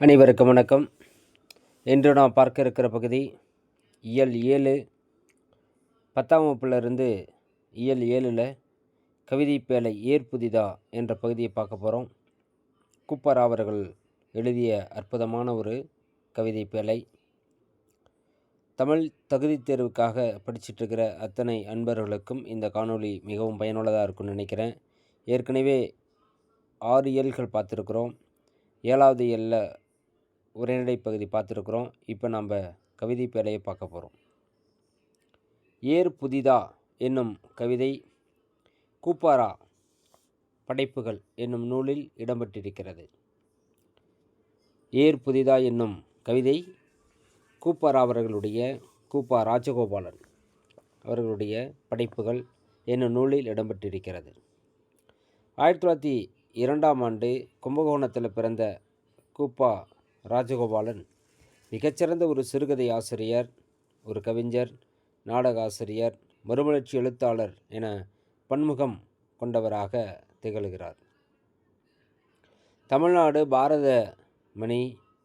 அனைவருக்கும் வணக்கம். இன்று நாம் பார்க்க இருக்கிற பகுதி இயல் 7 10ஆம் வகுப்பிலிருந்து இயல் 7ல் கவிதை பேழை ஏற்புதிதா என்ற பகுதியை பார்க்க போகிறோம். கூப்பர் அவர்கள் எழுதிய அற்புதமான ஒரு கவிதை பேழை. தமிழ் தகுதி தேர்வுக்காக படிச்சிட்ருக்கிற அத்தனை அன்பர்களுக்கும் இந்த காணொளி மிகவும் பயனுள்ளதாக இருக்கும்னு நினைக்கிறேன். ஏற்கனவே 6 இயல்கள் பார்த்துருக்குறோம். 7வது இயலில் உரைநடை பகுதி பார்த்துருக்குறோம். இப்போ நம்ம கவிதை பேழையை பார்க்க போகிறோம். ஏற்புதிதா என்னும் கவிதை கூப்பாரா படைப்புகள் என்னும் நூலில் இடம்பெற்றிருக்கிறது. ஏற்புதிதா என்னும் கவிதை கூப்பாரா அவர்களுடைய கூப்பா ராஜகோபாலன் அவர்களுடைய படைப்புகள் என்னும் நூலில் இடம்பெற்றிருக்கிறது. 1902ஆம் ஆண்டு கும்பகோணத்தில் பிறந்த கூப்பா ராஜகோபாலன் மிகச்சிறந்த ஒரு சிறுகதை ஆசிரியர், ஒரு கவிஞர், நாடக ஆசிரியர், மறுமலர்ச்சி எழுத்தாளர் என பன்முகம் கொண்டவராக திகழ்கிறார். தமிழ்நாடு, பாரத மணி,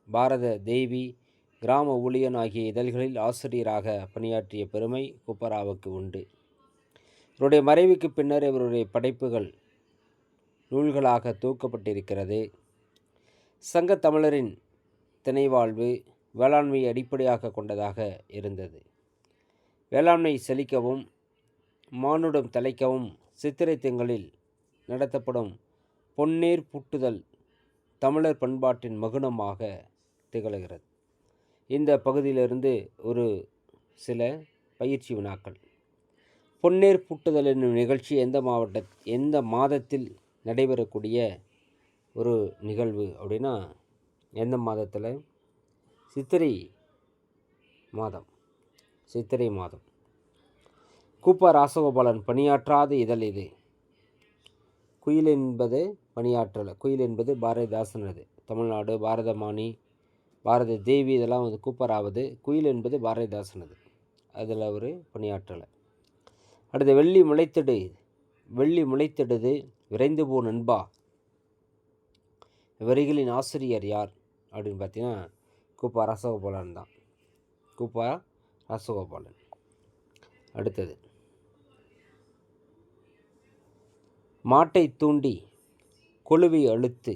பாரத தேவி, கிராம ஊழியன் ஆகிய இதழ்களில் ஆசிரியராக பணியாற்றிய பெருமை கூப்பராவுக்கு உண்டு. இவருடைய மறைவுக்கு பின்னர் இவருடைய படைப்புகள் நூல்களாக தொகுக்கப்பட்டிருக்கிறது. சங்க தமிழரின் திணைவாழ்வு வேளாண்மையை அடிப்படையாக கொண்டதாக இருந்தது. வேளாண்மை செழிக்கவும் மானுடம் தலைக்கவும் சித்திரை திங்களில் நடத்தப்படும் பொன்னேர் பூட்டுதல் தமிழர் பண்பாட்டின் மகுனமாக திகழ்கிறது. இந்த பகுதியிலிருந்து ஒரு சில பயிற்சி வினாக்கள். பொன்னேர் பூட்டுதல் என்னும் நிகழ்ச்சி எந்த மாதத்தில் நடைபெறக்கூடிய ஒரு நிகழ்வு அப்படின்னா எந்த மாதத்தில்? சித்திரை மாதம். கூப்பா ராசகோபாலன் பணியாற்றாத இதழ் இது. குயில் என்பது பணியாற்றலை. குயில் என்பது பாரதிதாசனது. தமிழ்நாடு, பாரதமானி, பாரத தேவி இதெல்லாம் கூப்பராவது. குயில் என்பது பாரதிதாசனது. அதில் அவர் பணியாற்றலை. அடுத்து வெள்ளி முளைத்திடுது விரைந்து போ நண்பா. வரிகளின் ஆசிரியர் யார் அப்படின்னு பார்த்தீங்கன்னா கூப்பா ராசகோபாலன் தான். கூப்பா ராசகோபாலன். அடுத்தது மாட்டை தூண்டி கொழுவை அழுத்து.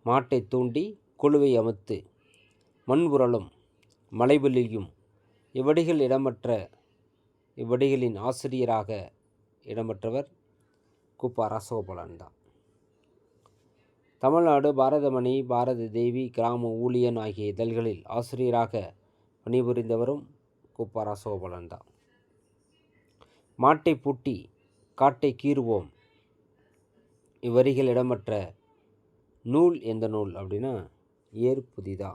மாட்டை தூண்டி கொழுவை அமுத்து மண்புரளும் மலைவெளியும் இவ்வடிகளின் ஆசிரியராக இடம்பெற்றவர் கூப்பா ராசகோபாலன் தான். தமிழ்நாடு, பாரதமணி, பாரத தேவி, கிராம ஊழியன் ஆகிய இதழ்களில் ஆசிரியராக பணிபுரிந்தவரும் கூப்பா ராசகோபாலன் தான். மாட்டை பூட்டி காட்டை கீறுவோம் இவ்வரிகள் இடம்பெற்ற நூல் எந்த நூல் அப்படின்னா ஏற்புதிதா.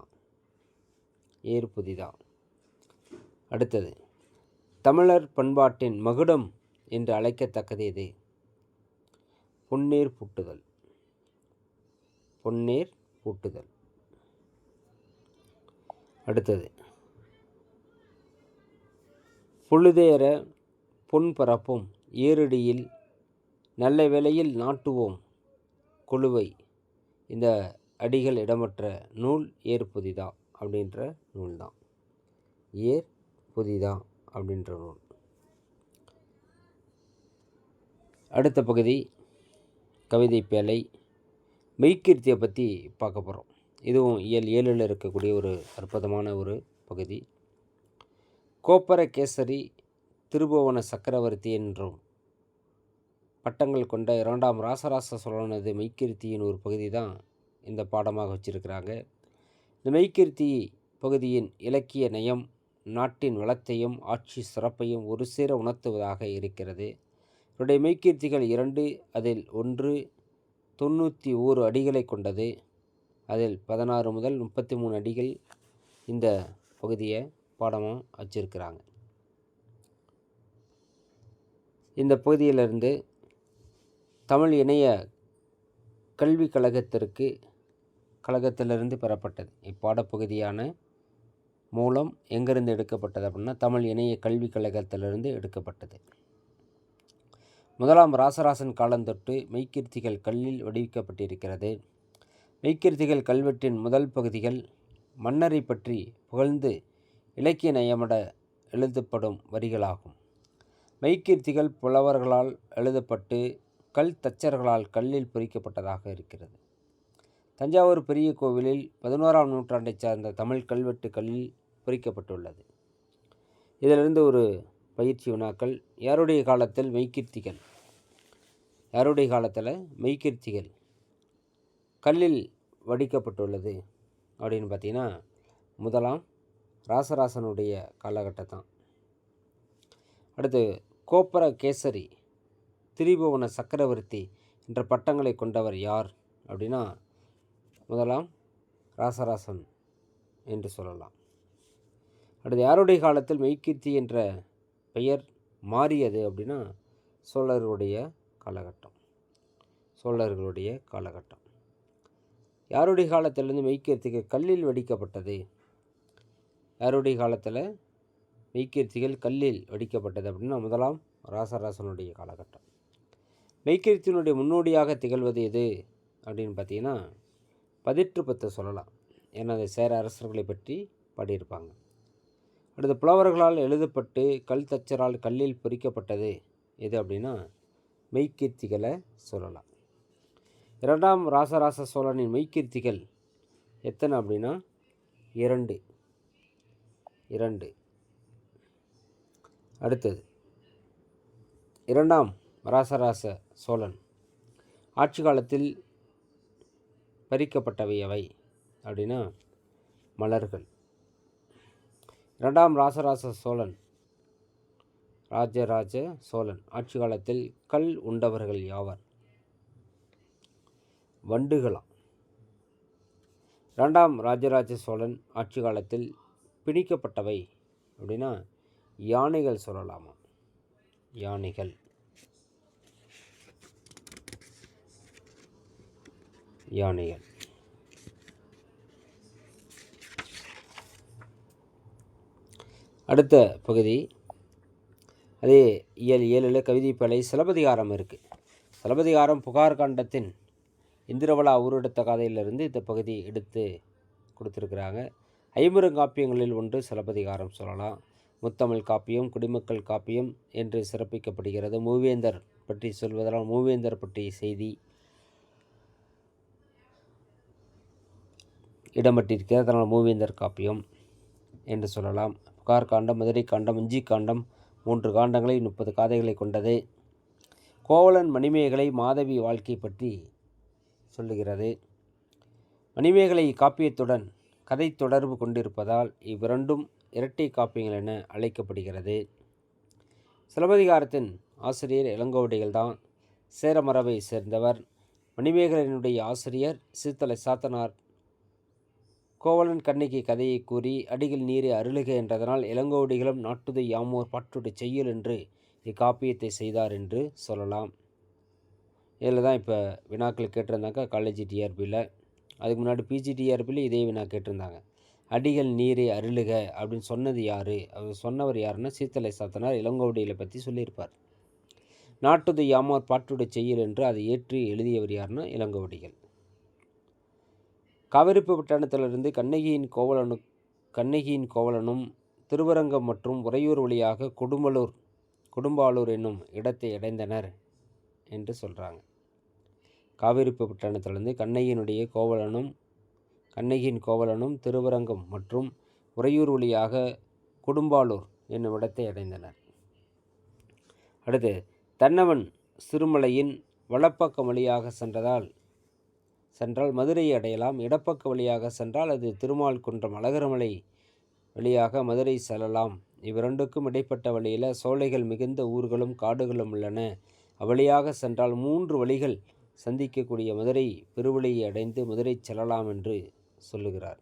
அடுத்தது தமிழர் பண்பாட்டின் மகுடம் என்று அழைக்கத்தக்கது எது? பொன்னேர் பூட்டுதல். அடுத்தது பொழுதேற பொன் பரப்பும் ஏரடியில் நல்ல வேளையில் நாட்டுவோம் கொழுவை. இந்த அடிகள் இடம்பெற்ற நூல் ஏற்புதிதா அப்படின்ற நூல் தான். ஏற்புதிதா அப்படின்ற நூல். அடுத்த பகுதி கவிதை பேழை மெய்கீர்த்தியை பற்றி பார்க்க போகிறோம். இதுவும் இயல் 7ல் இருக்கக்கூடிய ஒரு அற்புதமான ஒரு பகுதி. கோப்பரகேசரி, திருபுவன சக்கரவர்த்தி என்றும் பட்டங்கள் கொண்ட 2ஆம் ராசராச சோழனது மெய்கீர்த்தியின் ஒரு பகுதி தான் இந்த பாடமாக வச்சிருக்கிறாங்க. இந்த மெய்கீர்த்தி பகுதியின் இலக்கிய நயம் நாட்டின் வளத்தையும் ஆட்சி சிறப்பையும் ஒரு சேர உணர்த்துவதாக இருக்கிறது. இவருடைய மெய்கீர்த்திகள் 2, அதில் ஒன்று 91 அடிகளை கொண்டது. அதில் 16 முதல் 33 அடிகள் இந்த பகுதியை பாடமாக வச்சிருக்கிறாங்க. இந்த பகுதியிலிருந்து தமிழ் இணைய கல்விக் கழகத்திலிருந்து பெறப்பட்டது. இப்பாடப்பகுதியான மூலம் எங்கிருந்து எடுக்கப்பட்டது அப்படின்னா தமிழ் இணைய கல்விக் கழகத்திலிருந்து எடுக்கப்பட்டது. முதலாம் ராசராசன் காலந்தொட்டு மெய்கீர்த்திகள் கல்லில் வடிவிக்கப்பட்டிருக்கிறது. மெய்க்கீர்த்திகள் கல்வெட்டின் முதல் பகுதிகள் மன்னரை பற்றி புகழ்ந்து இலக்கிய நயமட எழுதப்படும் வரிகளாகும். மெய்க்கீர்த்திகள் புலவர்களால் எழுதப்பட்டு கல் தச்சர்களால் கல்லில் பொறிக்கப்பட்டதாக இருக்கிறது. தஞ்சாவூர் பெரிய கோவிலில் 11ஆம் நூற்றாண்டைச் சார்ந்த தமிழ் கல்வெட்டு கல்லில் பொறிக்கப்பட்டுள்ளது. இதிலிருந்து ஒரு பயிற்சி வினாக்கள். யாருடைய காலத்தில் மெய்க்கீர்த்திகள் கல்லில் வடிக்கப்பட்டுள்ளது அப்படின்னு பார்த்தீங்கன்னா, முதலாம் ராசராசனுடைய காலகட்டத்தான். அடுத்து கோப்பர கேசரி, திரிபுவன சக்கரவர்த்தி என்ற பட்டங்களை கொண்டவர் யார் அப்படின்னா, முதலாம் ராசராசன் என்று சொல்லலாம். அடுத்து யாருடைய காலத்தில் மெய்க்கீர்த்தி என்ற பெயர் மாறியது அப்படின்னா, சோழர்களுடைய காலகட்டம். யாருடைய காலத்திலிருந்து மெய்க்கீர்த்திகள் கல்லில் வடிக்கப்பட்டது? யாருடைய காலத்தில் மெய்க்கீர்த்திகள் கல்லில் வடிக்கப்பட்டது அப்படின்னா, முதலாம் ராசராசனுடைய காலகட்டம். மெய்க்கீர்த்தியினுடைய முன்னோடியாக திகழ்வது எது அப்படின்னு பார்த்தீங்கன்னா, பதிற்றுப்பத்து சொல்லலாம். ஏன்னா அதை சேர அரசர்களை பற்றி பாடியிருப்பாங்க. அடுத்து புலவர்களால் எழுதப்பட்டு கல் தச்சரால் கல்லில் பொறிக்கப்பட்டது எது அப்படின்னா, மெய்க்கீர்த்திகளை சொல்லலாம். 2ஆம் ராசராச சோழனின் மெய்க்கீர்த்திகள் எத்தனை அப்படின்னா 2. அடுத்தது 2ஆம் ராசராச சோழன் ஆட்சி காலத்தில் பறிக்கப்பட்டவை எவை அப்படின்னா, மலர்கள். 2ஆம் ராசராஜ சோழன் ஆட்சி காலத்தில் கல் உண்டவர்கள் யாவர்? வண்டுகளாம். 2ஆம் ராஜராஜ சோழன் ஆட்சி காலத்தில் பிணிக்கப்பட்டவை அப்படின்னா, யானைகள் சொல்லலாமா? யானைகள். அடுத்த பகுதி அதே இயல் 7 கவிதைப்பேழை சிலப்பதிகாரம் இருக்குது. சிலப்பதிகாரம் புகார் காண்டத்தின் இந்திரவலா ஊரெடுத்த கதையிலிருந்து இந்த பகுதி எடுத்து கொடுத்துருக்குறாங்க. 50 காப்பியங்களில் ஒன்று சிலப்பதிகாரம் சொல்லலாம். முத்தமிழ் காப்பியம், குடிமக்கள் காப்பியம் என்று சிறப்பிக்கப்படுகிறது. மூவேந்தர் பற்றி சொல்வதால் மூவேந்தர் பற்றிய செய்தி இடம்பெற்றிருக்கிறது. அதனால் மூவேந்தர் காப்பியம் என்று சொல்லலாம். புகார் காண்டம், மதுரை காண்டம், இஞ்சி காண்டம் 3 காண்டங்களை 30 காதைகளை கொண்டது. கோவலன் மணிமேகலை மாதவி வாழ்க்கை பற்றி சொல்லுகிறது. மணிமேகலை காப்பியத்துடன் கதை தொடர்பு கொண்டிருப்பதால் இவ்விரண்டும் இரட்டை காப்பியங்கள் என அழைக்கப்படுகிறது. சிலப்பதிகாரத்தின் ஆசிரியர் இளங்கோவடிகள் தான். சேர மரபை சேர்ந்தவர். மணிமேகலையினுடைய ஆசிரியர் சீத்தலை சாத்தனார். கோவலன் கண்ணகி கதையை கூறி அடிகள் நீரை அருளுக என்றதனால் இளங்கோவடிகளும் நாட்டுதை யாமோர் பாட்டுடை செய்யுள் என்று இக்காப்பியத்தை செய்தார் என்று சொல்லலாம். இதில் தான் இப்போ வினாக்கள் கேட்டிருந்தாங்க காலேஜ் டிஆர்பியில். அதுக்கு முன்னாடி பிஜிடிஆர்பியில் இதே வினா கேட்டிருந்தாங்க. அடிகள் நீரை அருளுக அப்படின்னு சொன்னது யார்? அவர் சொன்னவர் யாருன்னா சீத்தலை சாத்தனார். இளங்கோவடிகளை பற்றி சொல்லியிருப்பார். நாட்டுதை யாமோர் பாட்டுடை செய்யுள் என்று அதை ஏற்றி எழுதியவர் யாருன்னா இளங்கோவடிகள். காவிரிப்பு பட்டணத்திலிருந்து கண்ணகியின் கோவலனும் திருவரங்கம் மற்றும் உறையூர் வழியாக குடும்பாலூர் என்னும் இடத்தை அடைந்தனர் என்று சொல்கிறாங்க. காவிரிப்பு பட்டணத்திலிருந்து கண்ணகியின் கோவலனும் திருவரங்கம் மற்றும் உறையூர் வழியாக குடும்பாலூர் என்னும் இடத்தை அடைந்தனர். அடுத்து தன்னவன் சிறுமலையின் வலப்பக்கம் வழியாக சென்றால் மதுரையை அடையலாம். இடப்பக்க வழியாக சென்றால் அது திருமால் குன்றம் அழகர்மலை வழியாக மதுரை செல்லலாம். இவ்விரண்டுக்கும் இடைப்பட்ட வழியில் சோலைகள் மிகுந்த ஊர்களும் காடுகளும் உள்ளன. அவ்வழியாக சென்றால் 3 வழிகள் சந்திக்கக்கூடிய மதுரை பெருவழியை அடைந்து மதுரை செல்லலாம் என்று சொல்லுகிறார்.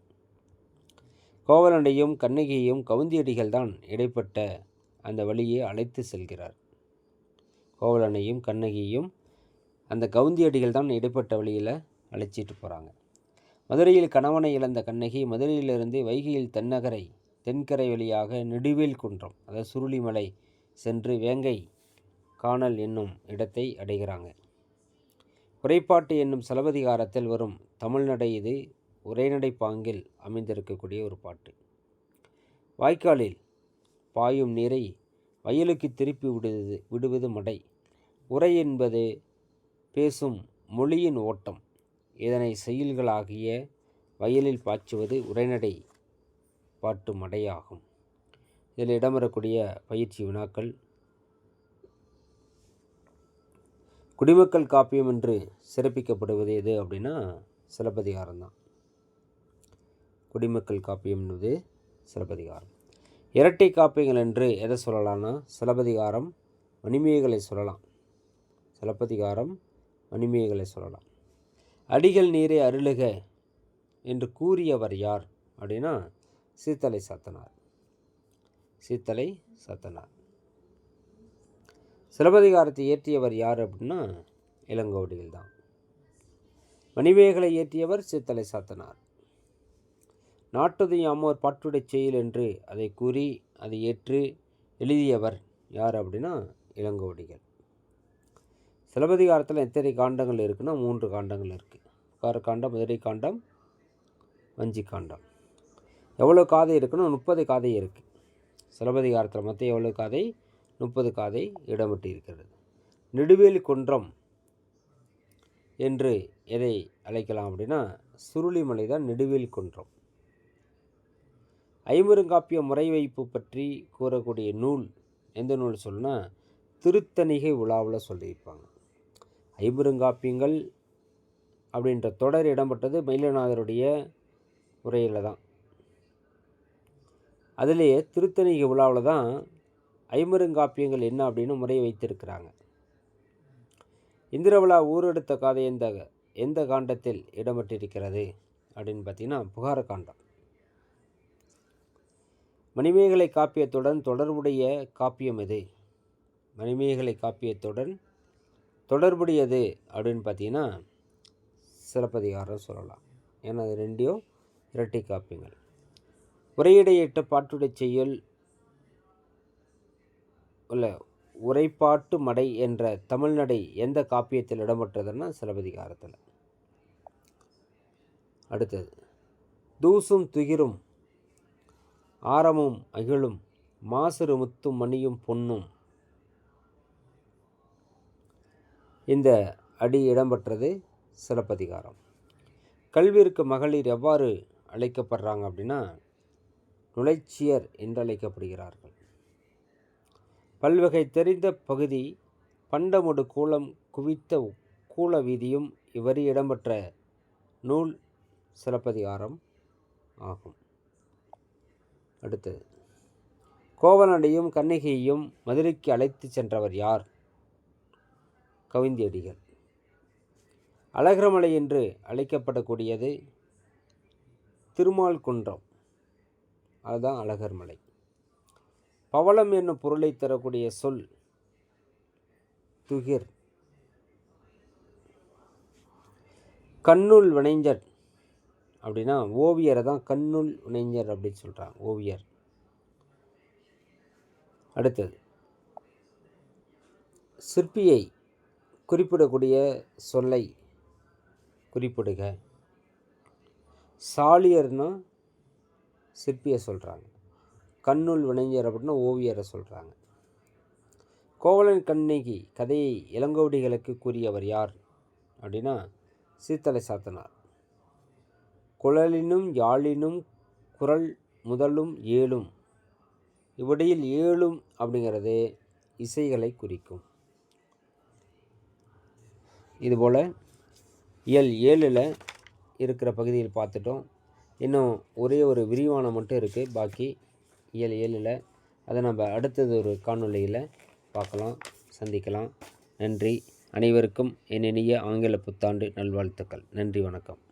கோவலனையும் கண்ணகியையும் கவுந்தியடிகள் தான் இடைப்பட்ட அந்த வழியை அழைத்து செல்கிறார். கோவலனையும் கண்ணகியையும் அந்த கவுந்தியடிகள் தான் இடைப்பட்ட வழியில் அழைச்சிட்டு போகிறாங்க. மதுரையில் கணவனை இழந்த கண்ணகி மதுரையிலிருந்து வைகையில் தென்கரை வழியாக நெடுவேல் குன்றம் அதாவது சுருளிமலை சென்று வேங்கை காணல் என்னும் இடத்தை அடைகிறாங்க. உரைப்பாட்டு என்னும் சிலப்பதிகாரத்தில் வரும் தமிழ்நடை இது உரைநடை பாங்கில் அமைந்திருக்கக்கூடிய ஒரு பாட்டு. வாய்க்காலில் பாயும் நீரை வயலுக்கு திருப்பி விடுவது மடை. உரை என்பது பேசும் மொழியின் ஓட்டம். இதனை செயல்களாகிய வயலில் பாய்ச்சுவது உரைநடை பாட்டு மடையாகும். இதில் இடம்பெறக்கூடிய பயிற்சி வினாக்கள்: குடிமக்கள் காப்பியம் என்று சிறப்பிக்கப்படுவது எது அப்படின்னா சிலப்பதிகாரம் தான். குடிமக்கள் காப்பியம் என்பது சிலப்பதிகாரம். இரட்டை காப்பியங்கள் என்று எதை சொல்லலாம்னா சிலப்பதிகாரம், மணிமேகலை சொல்லலாம். சிலப்பதிகாரம், மணிமேகலை சொல்லலாம். அடிகள் நீரை அருளுக என்று கூறியவர் யார் அப்படின்னா சீத்தலை சாத்தனார். சீத்தலை சாத்தனார். சிலப்பதிகாரத்தை இயற்றியவர் யார் அப்படின்னா இளங்கோவடிகள் தான். மணிமேகலை இயற்றியவர் சீத்தலை சாத்தனார். நாட்டுதையாமோர் பாட்டுடை செயல் என்று அதை கூறி அதை ஏற்று எழுதியவர் யார் அப்படின்னா இளங்கோவடிகள். சிலப்பதிகாரத்தில் எத்தனை காண்டங்கள் இருக்குன்னா 3 காண்டங்கள் இருக்குது. காண்டம், முதலை காண்டம், வஞ்சி காண்டம். எவ்வளோ காதை இருக்குன்னா 30 காதை இருக்குது. சிலப்பதிகாரத்தில் மொத்தம் எவ்வளோ காதை? 30 காதை இடம்பெற்று இருக்கிறது. நெடுவேலி குன்றம் என்று எதை அழைக்கலாம் அப்படின்னா சுருளிமலை தான் நெடுவேலி குன்றம். ஐம்பெருங்காப்பிய முறை வைப்பு பற்றி கூறக்கூடிய நூல் எந்த நூல் சொல்லுன்னா திருத்தணிகை உலாவில் சொல்லியிருப்பாங்க. ஐம்பெருங்காப்பியங்கள் அப்படின்ற தொடர் இடம்பெற்றது மயிலநாதருடைய உரையில் தான். அதிலேயே திருத்தணிகை உலாவில் தான் ஐம்பெருங்காப்பியங்கள் என்ன அப்படின்னு முறை வைத்திருக்கிறாங்க. இந்திரவிழா ஊரெடுத்த காதை எந்த காண்டத்தில் இடம்பெற்றிருக்கிறது அப்படின்னு பார்த்தீங்கன்னா புகார காண்டம். மணிமேகலை காப்பியத்துடன் தொடர்புடைய காப்பியம் எது? மணிமேகலை காப்பியத்துடன் தொடர்புடையது அப்படின்னு பார்த்தீங்கன்னா சிலப்பதிகாரம் சொல்லலாம். ஏன்னா அது 2 இரட்டை காப்பியங்கள். உரையிடையிட்ட பாட்டுடை செயல் உள்ள உரைப்பாட்டு மடை என்ற தமிழ்நடை எந்த காப்பியத்தில் இடம்பெற்றதுன்னா சிலப்பதிகாரத்தில். அடுத்தது தூசும் துகிரும் ஆரமும் அகிலும் மாசிறு முத்தும் மணியும் பொன்னும். இந்த அடி இடம்பெற்றது சிலப்பதிகாரம். கல்விற்கு மகளிர் எவ்வாறு அழைக்கப்படுறாங்க அப்படின்னா நுழைச்சியர் என்று அழைக்கப்படுகிறார்கள். பல்வகை தெரிந்த பகுதி பண்டமுடு கூலம் குவித்த கூல வீதியும் இவ்வரி இடம்பெற்ற நூல் சிலப்பதிகாரம் ஆகும். அடுத்தது கோவலனையும் கண்ணகியையும் மதுரைக்கு அழைத்து சென்றவர் யார்? கவிந்தியடிகள். அழகர்மலை என்று அழைக்கப்படக்கூடியது திருமால் குன்றம், அதுதான் அழகர்மலை. பவளம் என்னும் பொருளை தரக்கூடிய சொல் துகிர். கண்ணுள் வினைஞர் அப்படின்னா ஓவியரை தான் கண்ணுள் வினைஞர் அப்படின்னு சொல்கிறாங்க, ஓவியர். அடுத்தது சிற்பியை குறிப்பிடக்கூடிய சொல்லை குறிப்பிடுக. சாலியர்னா சிற்பியை சொல்கிறாங்க, கண்ணுள் வினைஞர் அப்படின்னா ஓவியரை சொல்கிறாங்க. கோவலன் கண்ணகி கதையை இளங்கோவடிகளுக்கு கூறியவர் யார் அப்படின்னா சீத்தலை சாத்தனார். குழலினும் யாழினும் குரல் முதலும் ஏழும். இவ்விடையில் ஏழும் அப்படிங்கிறது இசைகளை குறிக்கும். இதுபோல் இயல் 7 இருக்கிற பகுதியில் பார்த்துட்டோம். இன்னும் ஒரே ஒரு விரிவானம் மட்டும் இருக்குது பாக்கி இயல் 7. அதை நம்ம அடுத்தது ஒரு காணொளியில் பார்க்கலாம், சந்திக்கலாம். நன்றி. அனைவருக்கும் என் இனிய ஆங்கில புத்தாண்டு நல்வாழ்த்துக்கள். நன்றி, வணக்கம்.